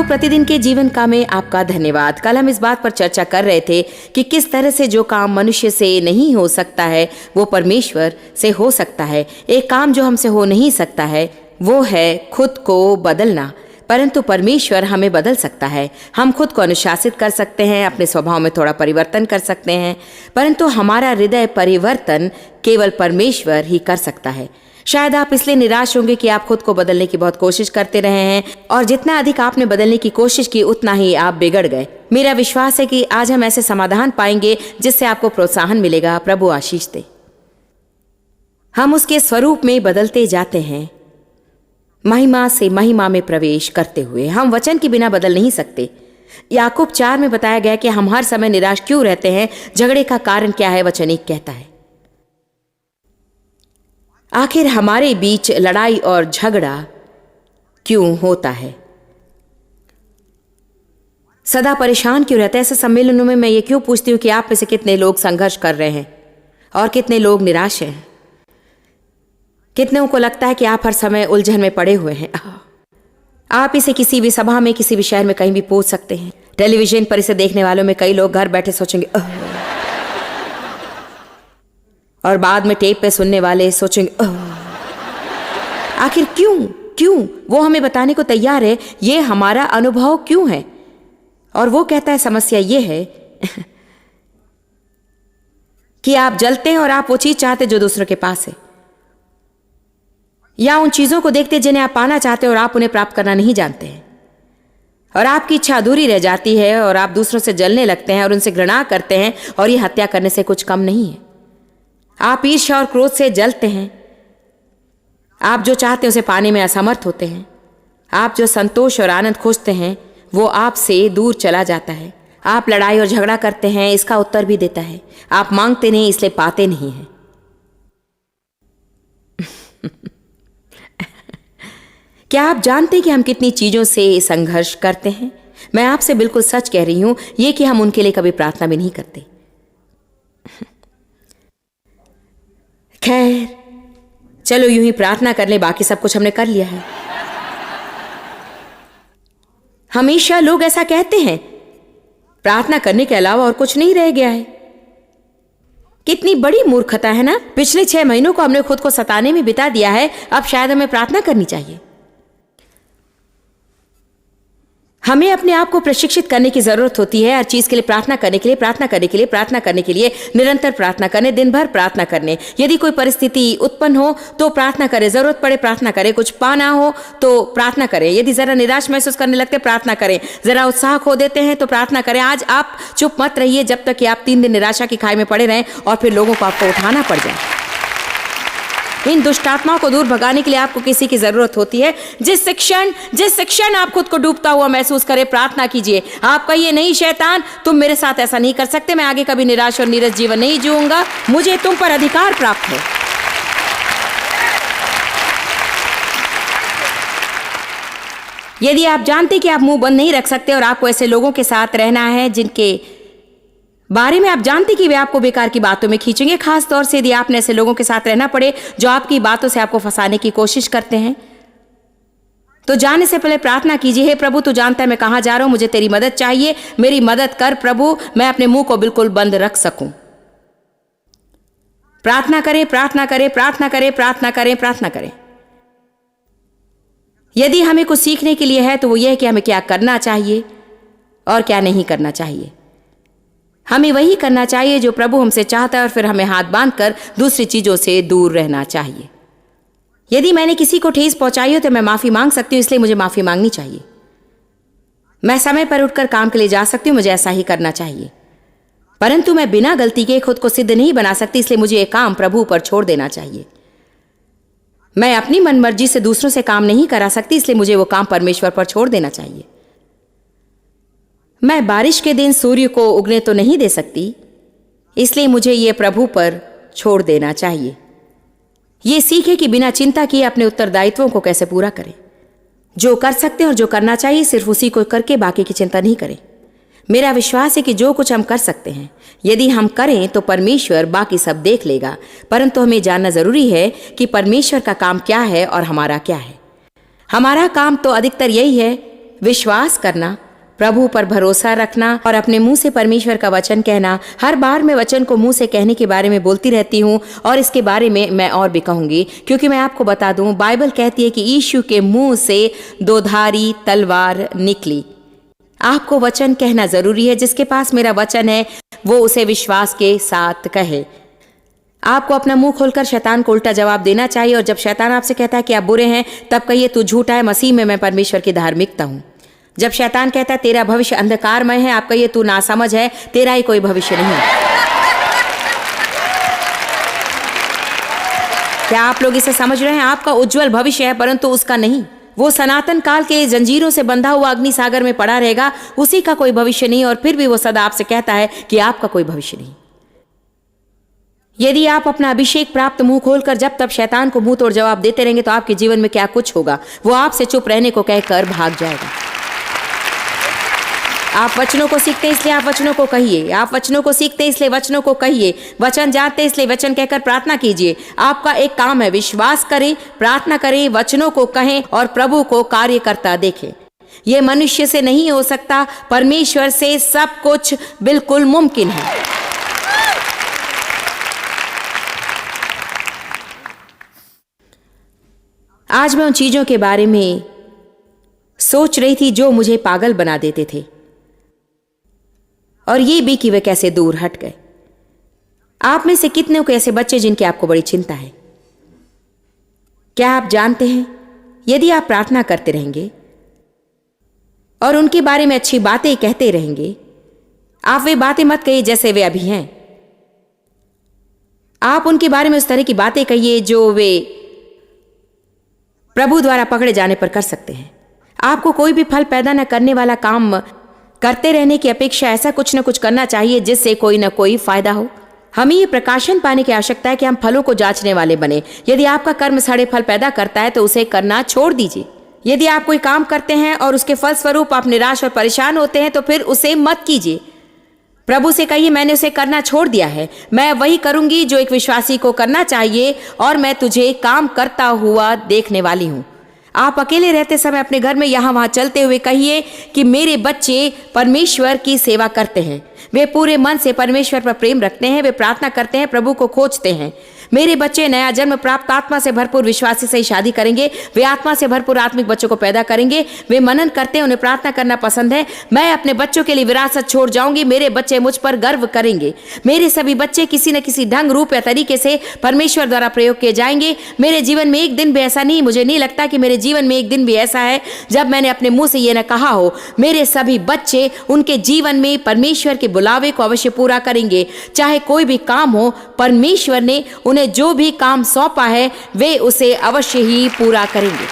तो प्रतिदिन के जीवन का में आपका धन्यवाद। कल हम इस बात पर चर्चा कर रहे थे कि किस तरह से जो काम मनुष्य से नहीं हो सकता है वो परमेश्वर से हो सकता है। एक काम जो हमसे हो नहीं सकता है वो है खुद को बदलना, परंतु परमेश्वर हमें बदल सकता है। हम खुद को अनुशासित कर सकते हैं, अपने स्वभाव में थोड़ा परिवर्तन कर सकते हैं, परंतु हमारा हृदय परिवर्तन केवल परमेश्वर ही कर सकता है। शायद आप इसलिए निराश होंगे कि आप खुद को बदलने की बहुत कोशिश करते रहे हैं और जितना अधिक आपने बदलने की कोशिश की उतना ही आप बिगड़ गए। मेरा विश्वास है कि आज हम ऐसे समाधान पाएंगे जिससे आपको प्रोत्साहन मिलेगा। प्रभु आशीष दे। हम उसके स्वरूप में बदलते जाते हैं, महिमा से महिमा में प्रवेश करते हुए। हम वचन के बिना बदल नहीं सकते। याकूब 4 में बताया गया कि हम हर समय निराश क्यों रहते हैं, झगड़े का कारण क्या है। वचन 1 कहता है आखिर हमारे बीच लड़ाई और झगड़ा क्यों होता है, सदा परेशान क्यों रहते हैं। ऐसे सम्मेलनों में मैं ये क्यों पूछती हूं कि आप में से कितने लोग संघर्ष कर रहे हैं और कितने लोग निराश हैं। कितनों को लगता है कि आप हर समय उलझन में पड़े हुए हैं। आप इसे किसी भी सभा में, किसी भी शहर में कहीं भी पूछ सकते हैं। टेलीविजन पर इसे देखने वालों में कई लोग घर बैठे सोचेंगे और बाद में टेप पे सुनने वाले सोचेंगे आखिर क्यों वो हमें बताने को तैयार है ये हमारा अनुभव क्यों है। और वो कहता है समस्या ये है कि आप जलते हैं और आप वो चीज चाहते जो दूसरों के पास है, या उन चीजों को देखते जिन्हें आप पाना चाहते हैं और आप उन्हें प्राप्त करना नहीं जानते हैं, और आपकी इच्छा अधूरी रह जाती है और आप दूसरों से जलने लगते हैं और उनसे घृणा करते हैं। और ये हत्या करने से कुछ कम नहीं है। आप ईर्ष्या और क्रोध से जलते हैं। आप जो चाहते हैं उसे पाने में असमर्थ होते हैं। आप जो संतोष और आनंद खोजते हैं वो आपसे दूर चला जाता है। आप लड़ाई और झगड़ा करते हैं, इसका उत्तर भी देता है आप मांगते नहीं इसलिए पाते नहीं हैं। क्या आप जानते हैं कि हम कितनी चीजों से संघर्ष करते हैं। मैं आपसे बिल्कुल सच कह रही हूं ये कि हम उनके लिए कभी प्रार्थना भी नहीं करते। खैर चलो यूं ही प्रार्थना कर ले, बाकी सब कुछ हमने कर लिया है। हमेशा लोग ऐसा कहते हैं, प्रार्थना करने के अलावा और कुछ नहीं रह गया है। कितनी बड़ी मूर्खता है ना। पिछले 6 महीनों को हमने खुद को सताने में बिता दिया है, अब शायद हमें प्रार्थना करनी चाहिए। हमें अपने आप को प्रशिक्षित करने की जरूरत होती है हर चीज के लिए प्रार्थना करने के लिए, प्रार्थना करने के लिए, प्रार्थना करने के लिए, निरंतर प्रार्थना करने, दिन भर प्रार्थना करने। यदि कोई परिस्थिति उत्पन्न हो तो प्रार्थना करें, जरूरत पड़े प्रार्थना करें, कुछ पाना हो तो प्रार्थना करें, यदि जरा निराश महसूस करने लगते प्रार्थना करें, जरा उत्साह खो देते हैं तो प्रार्थना करें। आज आप चुप मत रहिए जब तक कि आप 3 दिन निराशा की खाई में पड़े रहें और फिर लोगों को आपको उठाना पड़ जाए। इन दुष्ट आत्माओं को दूर भगाने के लिए आपको किसी की जरूरत होती है। जिस क्षण आप खुद को डूबता हुआ महसूस करें, प्रार्थना कीजिए। आप कहिए नहीं शैतान तुम मेरे साथ ऐसा नहीं कर सकते, मैं आगे कभी निराश और नीरस जीवन नहीं जीऊंगा, मुझे तुम पर अधिकार प्राप्त है। यदि आप जानते कि आप मुंह बंद नहीं रख सकते और आपको ऐसे लोगों के साथ रहना है जिनके बारे में आप जानते कि वे आपको बेकार की बातों में खींचेंगे, खास तौर से यदि आपने ऐसे लोगों के साथ रहना पड़े जो आपकी बातों से आपको फंसाने की कोशिश करते हैं, तो जाने से पहले प्रार्थना कीजिए, हे प्रभु तू जानता है मैं कहां जा रहा हूं, मुझे तेरी मदद चाहिए, मेरी मदद कर प्रभु, मैं अपने मुंह को बिल्कुल बंद रख सकूं। प्रार्थना करें, प्रार्थना करें, प्रार्थना करें, प्रार्थना करें, प्रार्थना करें। यदि हमें कुछ सीखने के लिए है तो वो यह है कि हमें क्या करना चाहिए और क्या नहीं करना चाहिए। हमें वही करना चाहिए जो प्रभु हमसे चाहता है और फिर हमें हाथ बांधकर दूसरी चीजों से दूर रहना चाहिए। यदि मैंने किसी को ठेस पहुंचाई हो तो मैं माफी मांग सकती हूं, इसलिए मुझे माफी मांगनी चाहिए। मैं समय पर उठकर काम के लिए जा सकती हूं, मुझे ऐसा ही करना चाहिए। परंतु मैं बिना गलती के खुद को सिद्ध नहीं बना सकती, इसलिए मुझे ये काम प्रभु पर छोड़ देना चाहिए। मैं अपनी मनमर्जी से दूसरों से काम नहीं करा सकती, इसलिए मुझे वो काम परमेश्वर पर छोड़ देना चाहिए। मैं बारिश के दिन सूर्य को उगने तो नहीं दे सकती, इसलिए मुझे ये प्रभु पर छोड़ देना चाहिए। ये सीखे कि बिना चिंता किए अपने उत्तरदायित्वों को कैसे पूरा करें। जो कर सकते हैं और जो करना चाहिए सिर्फ उसी को करके बाकी की चिंता नहीं करें। मेरा विश्वास है कि जो कुछ हम कर सकते हैं यदि हम करें तो परमेश्वर बाकी सब देख लेगा, परंतु हमें जानना जरूरी है कि परमेश्वर का काम क्या है और हमारा क्या है। हमारा काम तो अधिकतर यही है, विश्वास करना, प्रभु पर भरोसा रखना और अपने मुंह से परमेश्वर का वचन कहना। हर बार मैं वचन को मुंह से कहने के बारे में बोलती रहती हूँ और इसके बारे में मैं और भी कहूंगी, क्योंकि मैं आपको बता दूं, बाइबल कहती है कि यीशु के मुंह से दोधारी तलवार निकली। आपको वचन कहना जरूरी है। जिसके पास मेरा वचन है वो उसे विश्वास के साथ कहे। आपको अपना मुंह खोलकर शैतान को उल्टा जवाब देना चाहिए, और जब शैतान आपसे कहता है कि आप बुरे हैं, तब कहिए तू झूठा है, मसीह में मैं परमेश्वर की धार्मिकता हूं। जब शैतान कहता है तेरा भविष्य अंधकारमय है, आप कहिए तू नासमझ है, तेरा ही कोई भविष्य नहीं। क्या आप लोग इसे समझ रहे हैं? आपका उज्जवल भविष्य है, परंतु उसका नहीं। वो सनातन काल के जंजीरों से बंधा हुआ अग्नि सागर में पड़ा रहेगा, उसी का कोई भविष्य नहीं, और फिर भी वो सदा आपसे कहता है कि आपका कोई भविष्य नहीं। यदि आप अपना अभिषेक प्राप्त मुंह खोलकर जब तब शैतान को मुंह तोड़ जवाब देते रहेंगे, तो आपके जीवन में क्या कुछ होगा? वो आपसे चुप रहने को कहकर भाग जाएगा। आप वचनों को सीखते हैं इसलिए आप वचनों को कहिए। आप वचनों को सीखते हैं इसलिए वचनों को कहिए। वचन जानते हैं इसलिए वचन कहकर प्रार्थना कीजिए। आपका एक काम है, विश्वास करें, प्रार्थना करें, वचनों को कहें और प्रभु को कार्य करता देखें। यह मनुष्य से नहीं हो सकता, परमेश्वर से सब कुछ बिल्कुल मुमकिन है। आज मैं उन चीजों के बारे में सोच रही थी जो मुझे पागल बना देते थे, और ये भी कि वे कैसे दूर हट गए। आप में से कितने को ऐसे बच्चे जिनकी आपको बड़ी चिंता है? क्या आप जानते हैं, यदि आप प्रार्थना करते रहेंगे और उनके बारे में अच्छी बातें कहते रहेंगे, आप वे बातें मत कहिए जैसे वे अभी हैं। आप उनके बारे में उस तरह की बातें कहिए जो वे प्रभु द्वारा पकड़े जाने पर कर सकते हैं। आपको कोई भी फल पैदा न करने वाला काम करते रहने की अपेक्षा ऐसा कुछ न कुछ करना चाहिए जिससे कोई न कोई फायदा हो। हमें ये प्रकाशन पाने की आवश्यकता है कि हम फलों को जांचने वाले बने। यदि आपका कर्म सड़े फल पैदा करता है तो उसे करना छोड़ दीजिए। यदि आप कोई काम करते हैं और उसके फलस्वरूप आप निराश और परेशान होते हैं, तो फिर उसे मत कीजिए। प्रभु से कहिए, मैंने उसे करना छोड़ दिया है, मैं वही करूंगी जो एक विश्वासी को करना चाहिए, और मैं तुझे काम करता हुआ देखने वाली हूं। आप अकेले रहते समय अपने घर में यहां वहां चलते हुए कहिए कि मेरे बच्चे परमेश्वर की सेवा करते हैं, वे पूरे मन से परमेश्वर पर प्रेम रखते हैं, वे प्रार्थना करते हैं, प्रभु को खोजते हैं। मेरे बच्चे नया जन्म प्राप्त आत्मा से भरपूर विश्वासी से ही शादी करेंगे, वे आत्मा से भरपूर आत्मिक बच्चों को पैदा करेंगे, वे मनन करते हैं, उन्हें प्रार्थना करना पसंद है। मैं अपने बच्चों के लिए विरासत छोड़ जाऊंगी, मेरे बच्चे मुझ पर गर्व करेंगे। मेरे सभी बच्चे किसी न किसी ढंग, रूप या तरीके से परमेश्वर द्वारा प्रयोग किए जाएंगे। मेरे जीवन में एक दिन भी ऐसा नहीं, मुझे नहीं लगता कि मेरे जीवन में एक दिन भी ऐसा है जब मैंने अपने मुंह से यह न कहा हो। मेरे सभी बच्चे उनके जीवन में परमेश्वर के बुलावे को अवश्य पूरा करेंगे। चाहे कोई भी काम हो, परमेश्वर ने उन्हें जो भी काम सौंपा है वे उसे अवश्य ही पूरा करेंगे।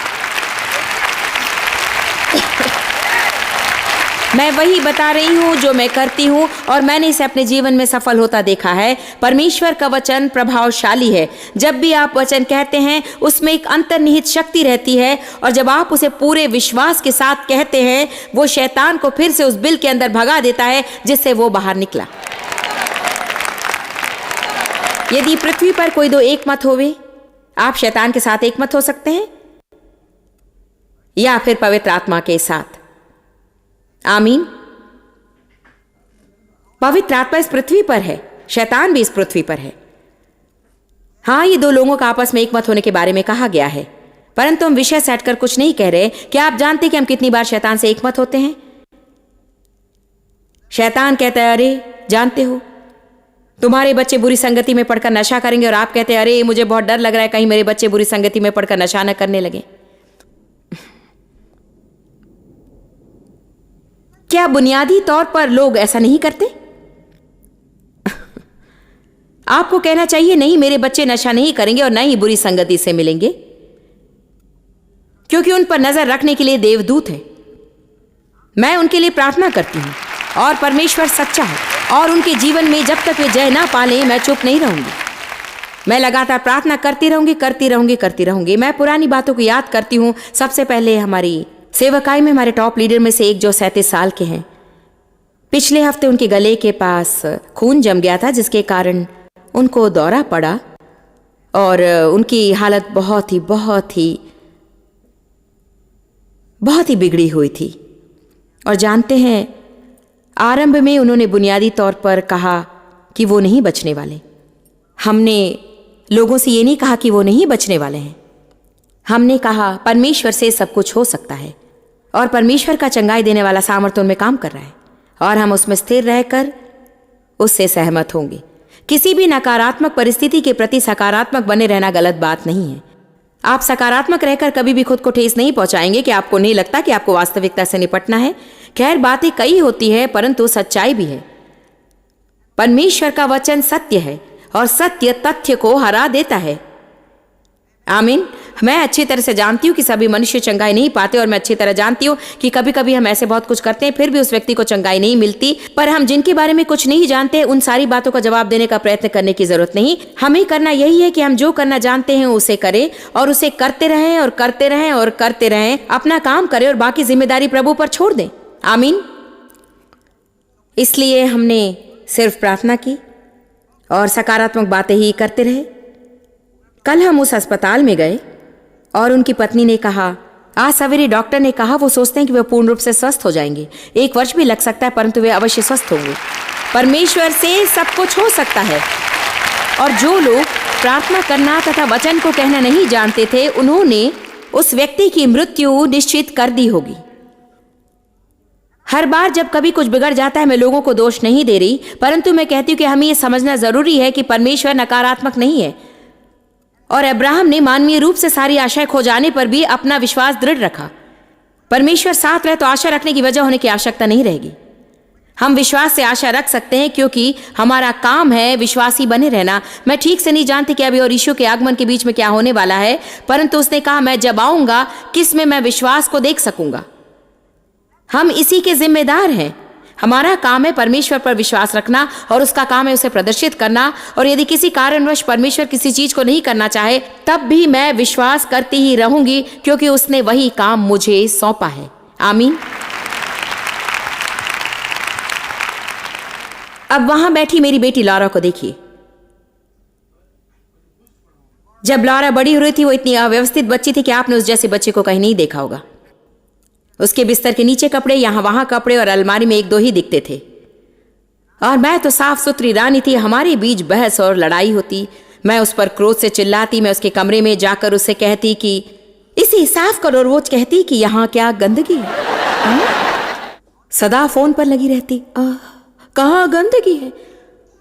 मैं वही बता रही हूं जो मैं करती हूं, और मैंने इसे अपने जीवन में सफल होता देखा है। परमेश्वर का वचन प्रभावशाली है। जब भी आप वचन कहते हैं उसमें एक अंतर्निहित शक्ति रहती है, और जब आप उसे पूरे विश्वास के साथ कहते हैं, वो शैतान को फिर से उस बिल के अंदर भगा देता है जिससे वो बाहर निकला। यदि पृथ्वी पर कोई दो एक मत होवे, आप शैतान के साथ एक मत हो सकते हैं या फिर पवित्र आत्मा के साथ। आमीन। पवित्र आत्मा इस पृथ्वी पर है, शैतान भी इस पृथ्वी पर है। हां, ये दो लोगों का आपस में एक मत होने के बारे में कहा गया है, परंतु हम विषय सेट कर कुछ नहीं कह रहे। क्या आप जानते हैं कि हम कितनी बार शैतान से एक मत होते हैं? शैतान कहता है, अरे जानते हो तुम्हारे बच्चे बुरी संगति में पड़कर नशा करेंगे, और आप कहते हैं, अरे मुझे बहुत डर लग रहा है कहीं मेरे बच्चे बुरी संगति में पड़कर नशा न करने लगे। क्या बुनियादी तौर पर लोग ऐसा नहीं करते? आपको कहना चाहिए, नहीं, मेरे बच्चे नशा नहीं करेंगे और न ही बुरी संगति से मिलेंगे, क्योंकि उन पर नजर रखने के लिए देवदूत है। मैं उनके लिए प्रार्थना करती हूं, और परमेश्वर सच्चा है, और उनके जीवन में जब तक वे जय ना पालें, मैं चुप नहीं रहूंगी। मैं लगातार प्रार्थना करती रहूंगी, करती रहूंगी, करती रहूंगी। मैं पुरानी बातों को याद करती हूं। सबसे पहले हमारी सेवकाई में हमारे टॉप लीडर में से एक जो 37 साल के हैं, पिछले हफ्ते उनके गले के पास खून जम गया था, जिसके कारण उनको दौरा पड़ा और उनकी हालत बहुत ही बिगड़ी हुई थी। और जानते हैं, आरंभ में उन्होंने बुनियादी तौर पर कहा कि वो नहीं बचने वाले। हमने लोगों से ये नहीं कहा कि वो नहीं बचने वाले हैं। हमने कहा परमेश्वर से सब कुछ हो सकता है और परमेश्वर का चंगाई देने वाला सामर्थ्य उनमें काम कर रहा है और हम उसमें स्थिर रहकर उससे सहमत होंगे। किसी भी नकारात्मक परिस्थिति के प्रति सकारात्मक बने रहना गलत बात नहीं है। आप सकारात्मक रहकर कभी भी खुद को ठेस नहीं पहुंचाएंगे कि आपको नहीं लगता कि आपको वास्तविकता से निपटना है। खैर, बातें कई होती है परंतु सच्चाई भी है। परमेश्वर का वचन सत्य है और सत्य तथ्य को हरा देता है। आमीन। मैं अच्छी तरह से जानती हूँ कि सभी मनुष्य चंगाई नहीं पाते और मैं अच्छी तरह जानती हूँ कि कभी कभी हम ऐसे बहुत कुछ करते हैं फिर भी उस व्यक्ति को चंगाई नहीं मिलती। पर हम जिनके बारे में कुछ नहीं जानते उन सारी बातों का जवाब देने का प्रयत्न करने की जरूरत नहीं। हमें करना यही है कि हम जो करना जानते हैं उसे करें और उसे करते रहें और करते रहें और करते रहें। अपना काम करें और बाकी जिम्मेदारी प्रभु पर छोड़ दें। आमीन। इसलिए हमने सिर्फ प्रार्थना की और सकारात्मक बातें ही करते रहे। कल हम उस अस्पताल में गए और उनकी पत्नी ने कहा, आज सवेरे डॉक्टर ने कहा वो सोचते हैं कि वे पूर्ण रूप से स्वस्थ हो जाएंगे। 1 वर्ष भी लग सकता है परंतु वे अवश्य स्वस्थ होंगे। परमेश्वर से सब कुछ हो सकता है। और जो लोग प्रार्थना करना तथा वचन को कहना नहीं जानते थे उन्होंने उस व्यक्ति की मृत्यु निश्चित कर दी होगी। हर बार जब कभी कुछ बिगड़ जाता है, मैं लोगों को दोष नहीं दे रही, परंतु मैं कहती हूं कि हमें यह समझना जरूरी है कि परमेश्वर नकारात्मक नहीं है। और अब्राहम ने मानवीय रूप से सारी आशाएं खो जाने पर भी अपना विश्वास दृढ़ रखा। परमेश्वर साथ रहे तो आशा रखने की वजह होने की आवश्यकता नहीं रहेगी। हम विश्वास से आशा रख सकते हैं क्योंकि हमारा काम है विश्वासी बने रहना। मैं ठीक से नहीं जानती कि अभी और यीशु के आगमन के बीच में क्या होने वाला है, परंतु उसने कहा मैं जब आऊंगा किस में मैं विश्वास को देख सकूंगा। हम इसी के जिम्मेदार हैं। हमारा काम है परमेश्वर पर विश्वास रखना और उसका काम है उसे प्रदर्शित करना। और यदि किसी कारणवश परमेश्वर किसी चीज को नहीं करना चाहे तब भी मैं विश्वास करती ही रहूंगी क्योंकि उसने वही काम मुझे सौंपा है। आमीन। अब वहां बैठी मेरी बेटी लॉरा को देखिए। जब लॉरा बड़ी हो रही थी वो इतनी अव्यवस्थित बच्ची थी कि आपने उस जैसे बच्चे को कहीं नहीं देखा होगा। उसके बिस्तर के नीचे कपड़े, यहां वहां कपड़े और अलमारी में 1-2 ही दिखते थे। और मैं तो साफ सुथरी रानी थी। हमारे बीच बहस और लड़ाई होती। मैं उस पर क्रोध से चिल्लाती। मैं उसके कमरे में जाकर उससे कहती कि इसे साफ करो और वो कहती कि यहां क्या गंदगी है। सदा फोन पर लगी रहती। कहां गंदगी है?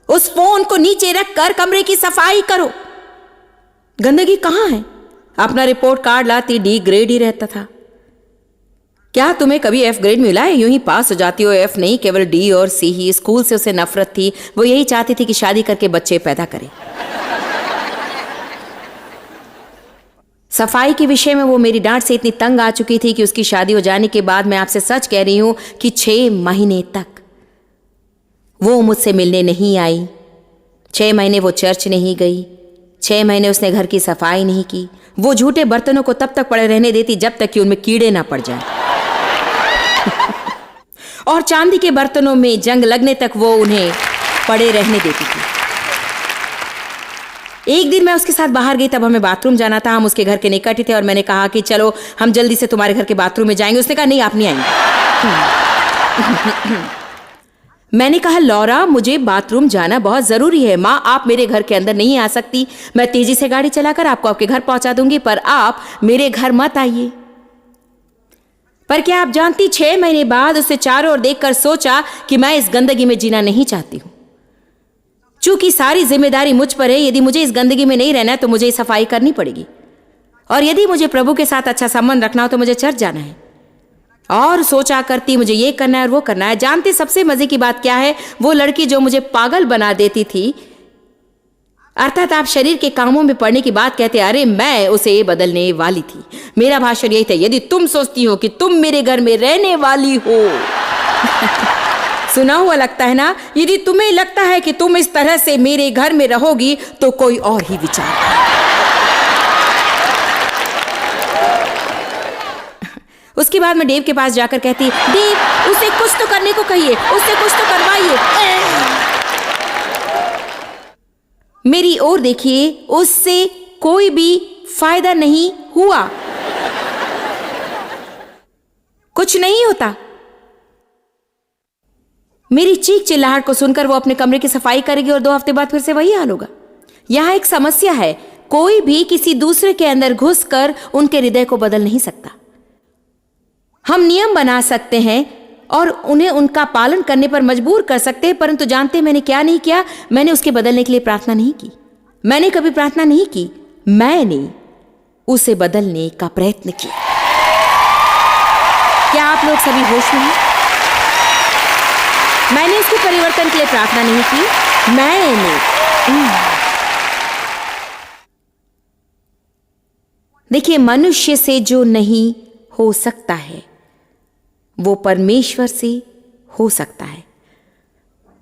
उस फोन को नीचे रखकर कमरे की सफाई करो। गंदगी कहां है? अपना रिपोर्ट कार्ड लाती, D ग्रेड ही रहता था। क्या तुम्हें कभी F ग्रेड मिला है? यूं ही पास हो जाती हो। F नहीं, केवल D और C ही। स्कूल से उसे नफरत थी। वो यही चाहती थी कि शादी करके बच्चे पैदा करे। सफाई के विषय में वो मेरी डांट से इतनी तंग आ चुकी थी कि उसकी शादी हो जाने के बाद मैं आपसे सच कह रही हूं कि 6 महीने तक वो मुझसे मिलने नहीं आई। 6 महीने वो चर्च नहीं गई। 6 महीने उसने घर की सफाई नहीं की। वो झूठे बर्तनों को तब तक पड़े रहने देती जब तक कि उनमें कीड़े ना पड़ जाएं। और चांदी के बर्तनों में जंग लगने तक वो उन्हें पड़े रहने देती थी। एक दिन मैं उसके साथ बाहर गई, तब हमें बाथरूम जाना था। हम उसके घर के निकट ही थे और मैंने कहा कि चलो हम जल्दी से तुम्हारे घर के बाथरूम में जाएंगे। उसने कहा नहीं, आप नहीं आएंगे। मैंने कहा लॉरा, मुझे बाथरूम जाना बहुत जरूरी है। माँ, आप मेरे घर के अंदर नहीं आ सकती। मैं तेजी से गाड़ी चलाकर आपको आपके घर पहुंचा दूंगी, पर आप मेरे घर मत आइए। पर क्या आप जानती, 6 महीने बाद उसे चारों ओर देखकर सोचा कि मैं इस गंदगी में जीना नहीं चाहती हूं। चूंकि सारी जिम्मेदारी मुझ पर है, यदि मुझे इस गंदगी में नहीं रहना है तो मुझे सफाई करनी पड़ेगी। और यदि मुझे प्रभु के साथ अच्छा संबंध रखना हो तो मुझे चर्च जाना है। और सोचा करती मुझे ये करना है और वो करना है। जानते सबसे मजे की बात क्या है? वो लड़की जो मुझे पागल बना देती थी, अर्थात आप शरीर के कामों में पड़ने की बात कहते, अरे मैं उसे बदलने वाली थी। मेरा भाषण यही था, यदि तुम सोचती हो कि तुम मेरे घर में रहने वाली हो सुना हुआ लगता है ना? यदि तुम्हें लगता है कि तुम इस तरह से मेरे घर में रहोगी तो कोई और ही विचार है। उसके बाद मैं डेव के पास जाकर कहती, डेव, उसे कुछ तो करने को कहिए, उससे कुछ तो करवाइए। मेरी ओर देखिए, उससे कोई भी फायदा नहीं हुआ। कुछ नहीं होता। मेरी चीख चिल्लाहट को सुनकर वो अपने कमरे की सफाई करेगी और 2 हफ्ते बाद फिर से वही हाल होगा। यहां एक समस्या है, कोई भी किसी दूसरे के अंदर घुसकर उनके हृदय को बदल नहीं सकता। हम नियम बना सकते हैं और उन्हें उनका पालन करने पर मजबूर कर सकते हैं, परंतु जानते हैं मैंने क्या नहीं किया? मैंने उसके बदलने के लिए प्रार्थना नहीं की। मैंने कभी प्रार्थना नहीं की, मैंने उसे बदलने का प्रयत्न किया। क्या आप लोग सभी होश में हैं? मैंने उसके परिवर्तन के लिए प्रार्थना नहीं की, मैंने देखिए, मनुष्य से जो नहीं हो सकता है वो परमेश्वर से हो सकता है,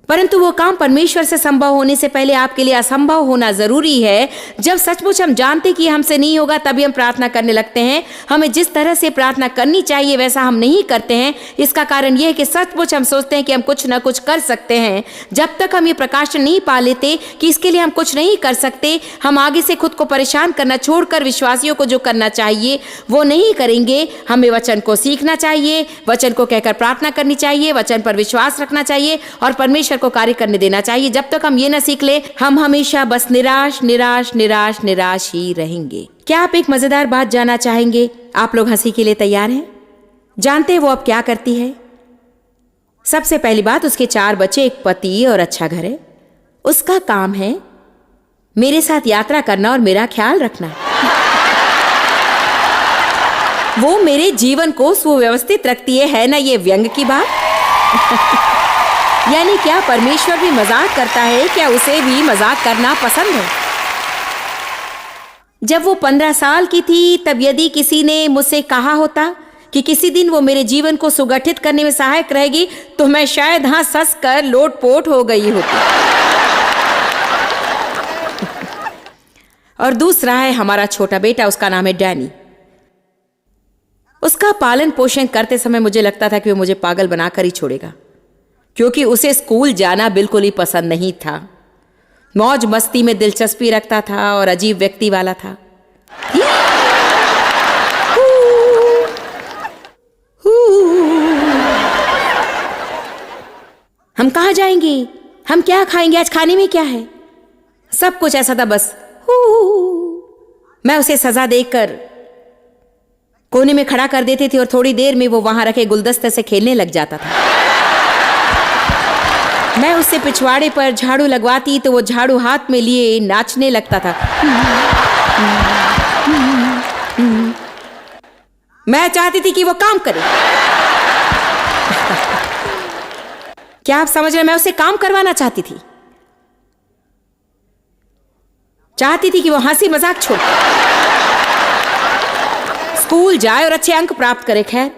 परंतु वो काम परमेश्वर से संभव होने से पहले आपके लिए असंभव होना जरूरी है। जब सचमुच हम जानते कि हमसे नहीं होगा तभी हम प्रार्थना करने लगते हैं। हमें जिस तरह से प्रार्थना करनी चाहिए वैसा हम नहीं करते हैं। इसका कारण यह है कि सचमुच हम सोचते हैं कि हम कुछ ना कुछ कर सकते हैं। जब तक हम ये प्रकाशन नहीं पा लेते कि इसके लिए हम कुछ नहीं कर सकते, हम आगे से खुद को परेशान करना छोड़कर विश्वासियों को जो करना चाहिए वो नहीं करेंगे। हमें वचन को सीखना चाहिए, वचन को कहकर प्रार्थना करनी चाहिए, वचन पर विश्वास रखना चाहिए और परमेश्वर को कार्य करने देना चाहिए। जब तक हम ये न सीख ले, हम हमेशा बस निराश निराश निराश निराश ही रहेंगे। क्या आप एक मजेदार बात जानना चाहेंगे? आप लोग हंसी के लिए तैयार हैं? जानते हैं वो अब क्या करती है? सबसे पहली बात, उसके 4 बच्चे, एक पति और अच्छा घर है। उसका काम है मेरे साथ यात्रा करना और मेरा ख्याल रखना। वो मेरे जीवन को सुव्यवस्थित रखती है ना ये व्यंग की बात? यानी क्या परमेश्वर भी मजाक करता है? क्या उसे भी मजाक करना पसंद है? जब वो 15 साल की थी तब यदि किसी ने मुझसे कहा होता कि किसी दिन वो मेरे जीवन को सुगठित करने में सहायक रहेगी तो मैं शायद हंस कर लोटपोट हो गई होती। और दूसरा है हमारा छोटा बेटा, उसका नाम है डैनी। उसका पालन पोषण करते समय मुझे लगता था कि वो मुझे पागल बनाकर ही छोड़ेगा, क्योंकि उसे स्कूल जाना बिल्कुल ही पसंद नहीं था। मौज मस्ती में दिलचस्पी रखता था और अजीब व्यक्ति वाला था। हम कहाँ जाएंगे? हम क्या खाएंगे? आज खाने में क्या है? सब कुछ ऐसा था बस। मैं उसे सजा देकर कोने में खड़ा कर देती थी और थोड़ी देर में वो वहां रखे गुलदस्ते से खेलने लग जाता था। मैं उससे पिछवाड़े पर झाड़ू लगवाती तो वो झाड़ू हाथ में लिए नाचने लगता था। मैं चाहती थी कि वो काम करे। क्या आप समझ रहे? मैं उससे काम करवाना चाहती थी। चाहती थी कि वो हंसी मजाक छोड़ स्कूल जाए और अच्छे अंक प्राप्त करे। खैर,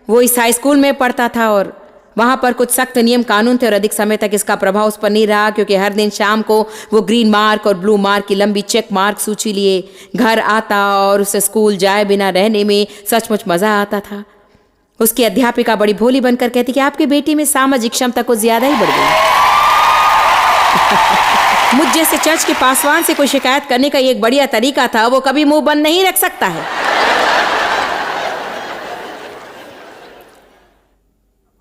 वो ईसाई स्कूल में पढ़ता था और वहां पर कुछ सख्त नियम कानून थे और अधिक समय तक इसका प्रभाव उस पर नहीं रहा, क्योंकि हर दिन शाम को वो ग्रीन मार्क और ब्लू मार्क की लंबी चेक मार्क सूची लिए घर आता और उसे स्कूल जाए बिना रहने में सचमुच मजा आता था। उसकी अध्यापिका बड़ी भोली बनकर कहती कि आपके बेटी में सामाजिक क्षमता कुछ ज्यादा ही बढ़ गई। मुझ जैसे चर्च के पासवान से कोई शिकायत करने का एक बढ़िया तरीका था, वो कभी मुंह बंद नहीं रख सकता है।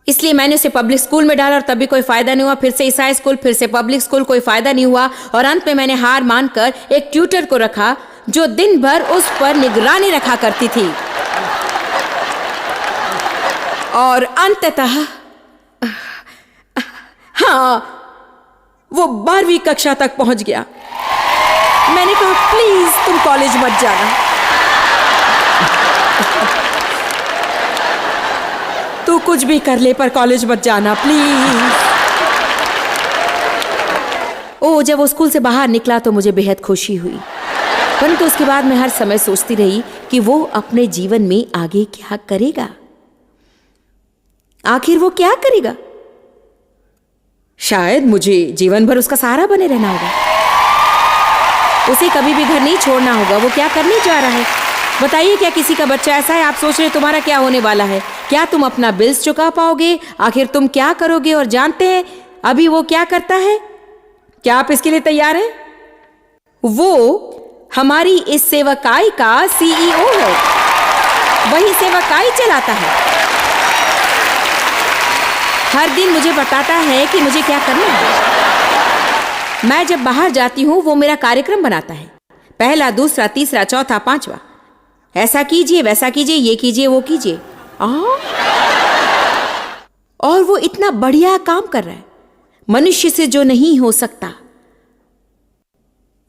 इसलिए मैंने उसे पब्लिक स्कूल में डाला और तब भी कोई फायदा नहीं हुआ। फिर से ईसाई स्कूल, फिर से पब्लिक स्कूल, कोई फायदा नहीं हुआ और अंत में मैंने हार मानकर एक ट्यूटर को रखा जो दिन भर उस पर निगरानी रखा करती थी। और अंततः हाँ, वो 12वीं कक्षा तक पहुंच गया। मैंने कहा प्लीज तुम कॉलेज मत जाना, तू कुछ भी कर ले पर कॉलेज मत जाना प्लीज। ओ, जब वो स्कूल से बाहर निकला तो मुझे बेहद खुशी हुई, परंतु उसके बाद मैं हर समय सोचती रही कि वो अपने जीवन में आगे क्या करेगा। आखिर वो क्या करेगा? शायद मुझे जीवन भर उसका सहारा बने रहना होगा। उसे कभी भी घर नहीं छोड़ना होगा। वो क्या करने जा रहा है बताइए? क्या किसी का बच्चा ऐसा है? आप सोच रहे तुम्हारा क्या होने वाला है? क्या तुम अपना बिल्स चुका पाओगे? आखिर तुम क्या करोगे? और जानते हैं अभी वो क्या करता है? क्या आप इसके लिए तैयार हैं? वो हमारी इस सेवकाई का CEO है। वही सेवकाई चलाता है। हर दिन मुझे बताता है कि मुझे क्या करना है। मैं जब बाहर जाती हूँ वो मेरा कार्यक्रम बनाता है, पहला, दूसरा, तीसरा, चौथा, पांचवा, ऐसा कीजिए, वैसा कीजिए, ये कीजिए, वो कीजिए। और वो इतना बढ़िया काम कर रहा है। मनुष्य से जो नहीं हो सकता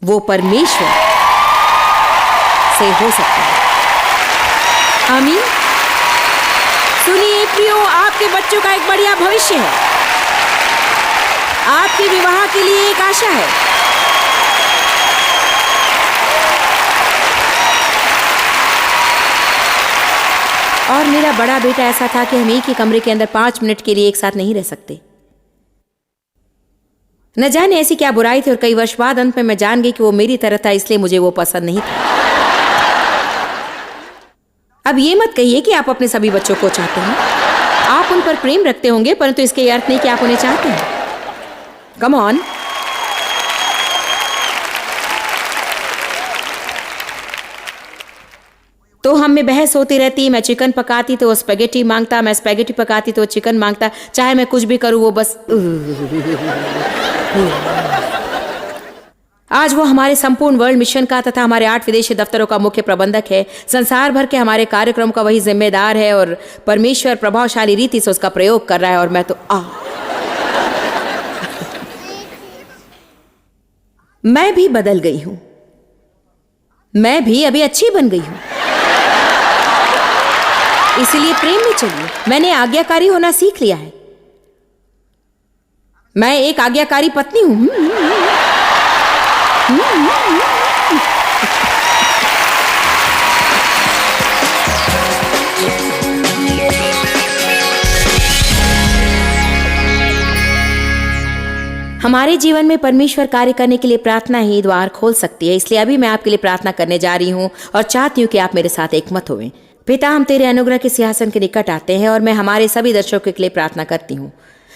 वो परमेश्वर से हो सकता है। आमीन। सुनिए प्रियो, आपके बच्चों का एक बढ़िया भविष्य है। आपके विवाह के लिए एक आशा है। और मेरा बड़ा बेटा ऐसा था कि हम एक ही कमरे के अंदर 5 मिनट के लिए एक साथ नहीं रह सकते। न जाने ऐसी क्या बुराई थी, और कई वर्ष बाद अंत में मैं जान गई कि वो मेरी तरह था, इसलिए मुझे वो पसंद नहीं था। अब ये मत कहिए कि आप अपने सभी बच्चों को चाहते हैं। आप उन पर प्रेम रखते होंगे, परंतु इसके ये अर्थ नहीं कि आप उन्हें चाहते हैं। Come on. तो हम में बहस होती रहती। मैं चिकन पकाती तो वो स्पैगेटी मांगता, मैं स्पैगेटी पकाती तो वो चिकन मांगता। चाहे मैं कुछ भी करूं वो बस। आज वो हमारे संपूर्ण वर्ल्ड मिशन का तथा हमारे 8 विदेशी दफ्तरों का मुख्य प्रबंधक है। संसार भर के हमारे कार्यक्रम का वही जिम्मेदार है, और परमेश्वर प्रभावशाली रीति से उसका प्रयोग कर रहा है। और मैं तो मैं भी बदल गई हूं। मैं भी अभी अच्छी बन गई हूं। इसीलिए प्रेम में चलिए। मैंने आज्ञाकारी होना सीख लिया है। मैं एक आज्ञाकारी पत्नी हूं। हमारे जीवन में परमेश्वर कार्य करने के लिए प्रार्थना ही द्वार खोल सकती है। इसलिए अभी मैं आपके लिए प्रार्थना करने जा रही हूं और चाहती हूं कि आप मेरे साथ एकमत होवें। पिता, हम तेरे अनुग्रह के सिंहासन के निकट आते हैं और मैं हमारे सभी दर्शकों के लिए प्रार्थना करती हूँ।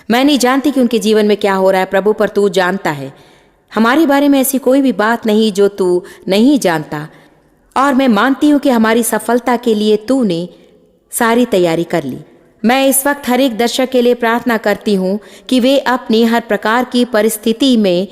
मैं नहीं जानती कि उनके जीवन में क्या हो रहा है प्रभु, पर तू जानता है। हमारे बारे में ऐसी कोई भी बात नहीं जो तू नहीं जानता, और मैं मानती हूँ कि हमारी सफलता के लिए तूने सारी तैयारी कर ली। मैं इस वक्त हर एक दर्शक के लिए प्रार्थना करती हूँ कि वे अपनी हर प्रकार की परिस्थिति में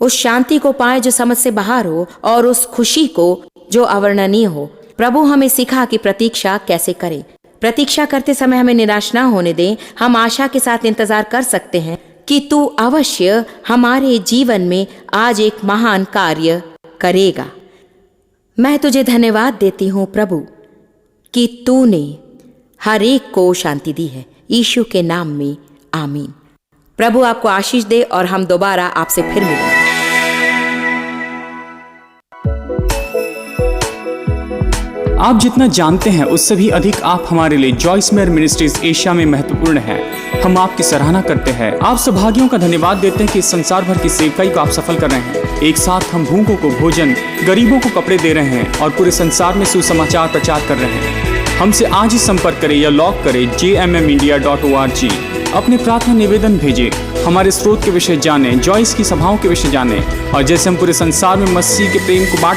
उस शांति को पाए जो समझ से बाहर हो, और उस खुशी को जो अवर्णनीय हो। प्रभु, हमें सिखा कि प्रतीक्षा कैसे करें। प्रतीक्षा करते समय हमें निराश ना होने दें। हम आशा के साथ इंतजार कर सकते हैं कि तू अवश्य हमारे जीवन में आज एक महान कार्य करेगा। मैं तुझे धन्यवाद देती हूँ प्रभु कि तूने हर एक को शांति दी है। यीशु के नाम में आमीन। प्रभु आपको आशीष दे और हम दोबारा आपसे फिर मिलेंगे। आप जितना जानते हैं उससे भी अधिक आप हमारे लिए जॉइस मेयर मिनिस्ट्रीज एशिया में महत्वपूर्ण हैं। हम आपकी सराहना करते हैं। आप सौभाग्यों का धन्यवाद देते हैं कि इस संसार भर की सेवकाई को आप सफल कर रहे हैं। एक साथ हम भूखों को भोजन, गरीबों को कपड़े दे रहे हैं और पूरे संसार में सुसमाचार प्रचार कर रहे हैं। हमसे आज ही संपर्क करें या लॉग करें jmmindia.org। अपने प्रार्थना निवेदन भेजें। हमारे स्रोत के विषय जानें, जॉइस की सभाओं के विषय जानें, और जैसे हम पूरे संसार में मसीह के प्रेम को बांट